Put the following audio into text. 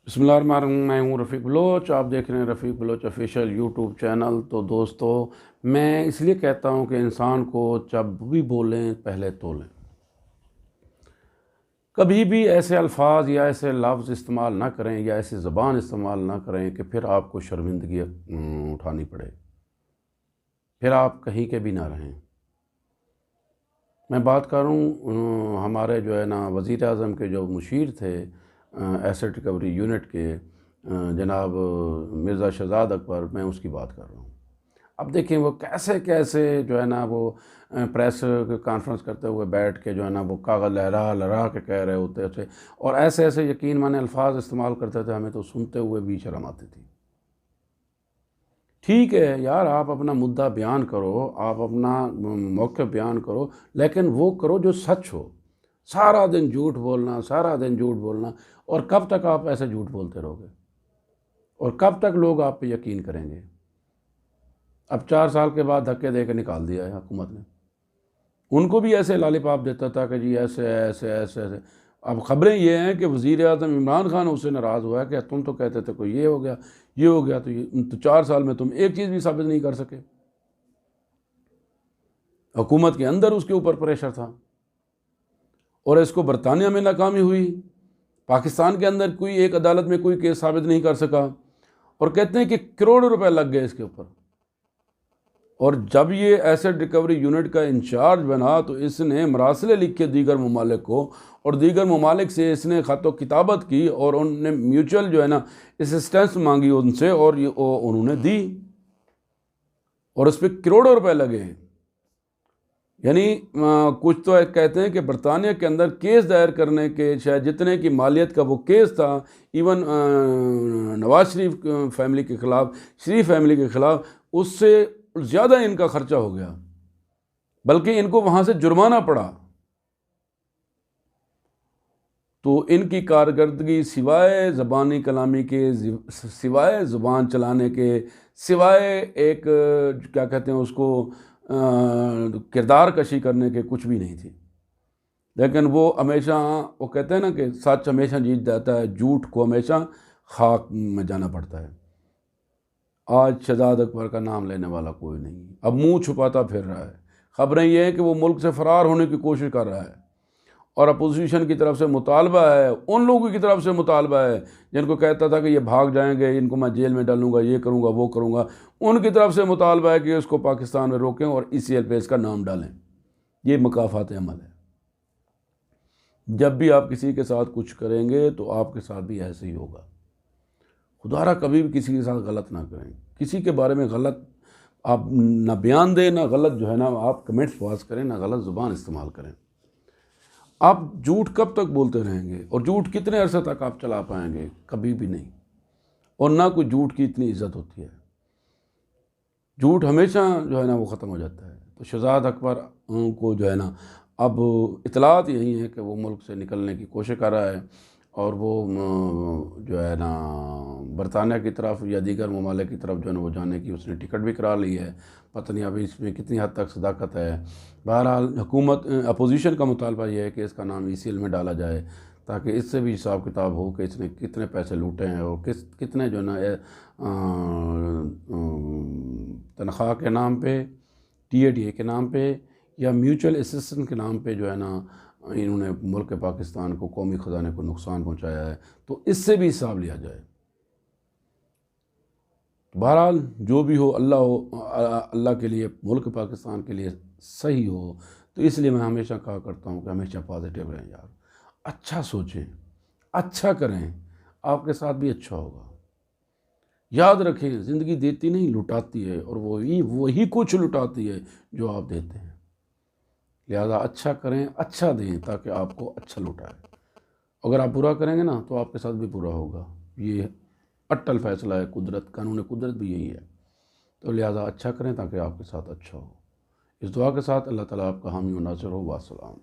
بسم اللہ الرحمن الرحیم، میں ہوں رفیق بلوچ، آپ دیکھ رہے ہیں رفیق بلوچ آفیشیل یوٹیوب چینل۔ تو دوستو، میں اس لیے کہتا ہوں کہ انسان کو جب بھی بولیں پہلے تولیں، کبھی بھی ایسے الفاظ یا ایسے لفظ استعمال نہ کریں یا ایسی زبان استعمال نہ کریں کہ پھر آپ کو شرمندگی اٹھانی پڑے، پھر آپ کہیں کے بھی نہ رہیں۔ میں بات کروں ہمارے جو ہے نا وزیر اعظم کے جو مشیر تھے ایسٹ ریکوری یونٹ کے، جناب مرزا شہزاد اکبر، میں اس کی بات کر رہا ہوں۔ اب دیکھیں وہ کیسے کیسے جو ہے نا وہ پریس کانفرنس کرتے ہوئے بیٹھ کے جو ہے نا وہ کاغذ لہرا لہرا کے کہہ رہے ہوتے تھے، اور ایسے ایسے یقین مانے الفاظ استعمال کرتے تھے، ہمیں تو سنتے ہوئے بھی شرم آتی تھی۔ ٹھیک ہے یار، آپ اپنا مدعا بیان کرو، آپ اپنا موقف بیان کرو، لیکن وہ کرو جو سچ ہو۔ سارا دن جھوٹ بولنا، سارا دن جھوٹ بولنا، اور کب تک آپ ایسے جھوٹ بولتے رہو گے؟ اور کب تک لوگ آپ پہ یقین کریں گے؟ اب 4 سال کے بعد دھکے دے کے نکال دیا ہے حکومت نے۔ ان کو بھی ایسے لالی پاپ دیتا تھا کہ جی ایسے ایسے ایسے ایسے۔ اب خبریں یہ ہیں کہ وزیر اعظم عمران خان اس سے ناراض ہوا ہے کہ تم تو کہتے تھے کوئی یہ ہو گیا، یہ ہو گیا، تو 4 سال میں تم ایک چیز بھی ثابت نہیں کر سکے۔ حکومت کے اندر اس کے اوپر پریشر تھا، اور اس کو برطانیہ میں ناکامی ہوئی، پاکستان کے اندر کوئی ایک عدالت میں کوئی کیس ثابت نہیں کر سکا، اور کہتے ہیں کہ کروڑوں روپے لگ گئے اس کے اوپر۔ اور جب یہ ایسٹ ریکوری یونٹ کا انچارج بنا تو اس نے مراسلے لکھے دیگر ممالک کو، اور دیگر ممالک سے اس نے خط و کتابت کی، اور ان نے میوچل جو ہے نا اسسٹنس مانگی ان سے، اور انہوں نے دی، اور اس پہ کروڑوں روپے لگے۔ یعنی کچھ تو کہتے ہیں کہ برطانیہ کے اندر کیس دائر کرنے کے شاید جتنے کی مالیت کا وہ کیس تھا، ایون نواز شریف فیملی کے خلاف، شریف فیملی کے خلاف، اس سے زیادہ ان کا خرچہ ہو گیا، بلکہ ان کو وہاں سے جرمانہ پڑا۔ تو ان کی کارکردگی سوائے زبانی کلامی کے، سوائے زبان چلانے کے، سوائے ایک کیا کہتے ہیں اس کو کردار کشی کرنے کے کچھ بھی نہیں تھی۔ لیکن وہ ہمیشہ، وہ کہتے ہیں نا کہ سچ ہمیشہ جیت جاتا ہے، جھوٹ کو ہمیشہ خاک میں جانا پڑتا ہے۔ آج شہزاد اکبر کا نام لینے والا کوئی نہیں، اب منہ چھپاتا پھر رہا ہے۔ خبریں یہ ہیں کہ وہ ملک سے فرار ہونے کی کوشش کر رہا ہے، اور اپوزیشن کی طرف سے مطالبہ ہے، ان لوگوں کی طرف سے مطالبہ ہے جن کو کہتا تھا کہ یہ بھاگ جائیں گے، ان کو میں جیل میں ڈالوں گا، یہ کروں گا، وہ کروں گا، ان کی طرف سے مطالبہ ہے کہ اس کو پاکستان میں روکیں اور ECL پہ اس کا نام ڈالیں۔ یہ مکافات عمل ہے۔ جب بھی آپ کسی کے ساتھ کچھ کریں گے تو آپ کے ساتھ بھی ایسے ہی ہوگا۔ خدا را کبھی بھی کسی کے ساتھ غلط نہ کریں، کسی کے بارے میں غلط آپ نہ بیان دیں، نہ غلط جو ہے نا آپ کمنٹس پاس کریں، نہ غلط زبان استعمال کریں۔ آپ جھوٹ کب تک بولتے رہیں گے، اور جھوٹ کتنے عرصے تک آپ چلا پائیں گے؟ کبھی بھی نہیں، اور نہ کوئی جھوٹ کی اتنی عزت ہوتی ہے۔ جھوٹ ہمیشہ جو ہے نا وہ ختم ہو جاتا ہے۔ تو شہزاد اکبر کو جو ہے نا اب اطلاعات یہی ہیں کہ وہ ملک سے نکلنے کی کوشش کر رہا ہے، اور وہ جو ہے نا برطانیہ کی طرف یا دیگر ممالک کی طرف جو ہے نا وہ جانے کی اس نے ٹکٹ بھی کرا لی ہے۔ پتہ نہیں ابھی اس میں کتنی حد تک صداقت ہے۔ بہرحال حکومت اپوزیشن کا مطالبہ یہ ہے کہ اس کا نام ECL میں ڈالا جائے، تاکہ اس سے بھی حساب کتاب ہو کہ اس نے کتنے پیسے لوٹے ہیں، اور کتنے جو ہے نا تنخواہ کے نام پہ، TATA کے نام پہ، یا میوچل اسسٹنس کے نام پہ جو ہے نا انہوں نے ملک پاکستان کو، قومی خزانے کو نقصان پہنچایا ہے۔ تو اس سے بھی حساب لیا جائے۔ بہرحال جو بھی ہو، اللہ کے لیے، ملک پاکستان کے لیے صحیح ہو۔ تو اس لیے میں ہمیشہ کہا کرتا ہوں کہ ہمیشہ پازیٹیو رہیں یار، اچھا سوچیں، اچھا کریں، آپ کے ساتھ بھی اچھا ہوگا۔ یاد رکھیں، زندگی دیتی نہیں لٹاتی ہے، اور وہی کچھ لٹاتی ہے جو آپ دیتے ہیں۔ لہذا اچھا کریں، اچھا دیں، تاکہ آپ کو اچھا لٹائے۔ اگر آپ برا کریں گے نا تو آپ کے ساتھ بھی برا ہوگا۔ یہ اٹل فیصلہ ہے قدرت، قانون قدرت بھی یہی ہے۔ تو لہذا اچھا کریں تاکہ آپ کے ساتھ اچھا ہو۔ اس دعا کے ساتھ اللہ تعالیٰ آپ کا حامی و ناصر ہو۔ والسلام۔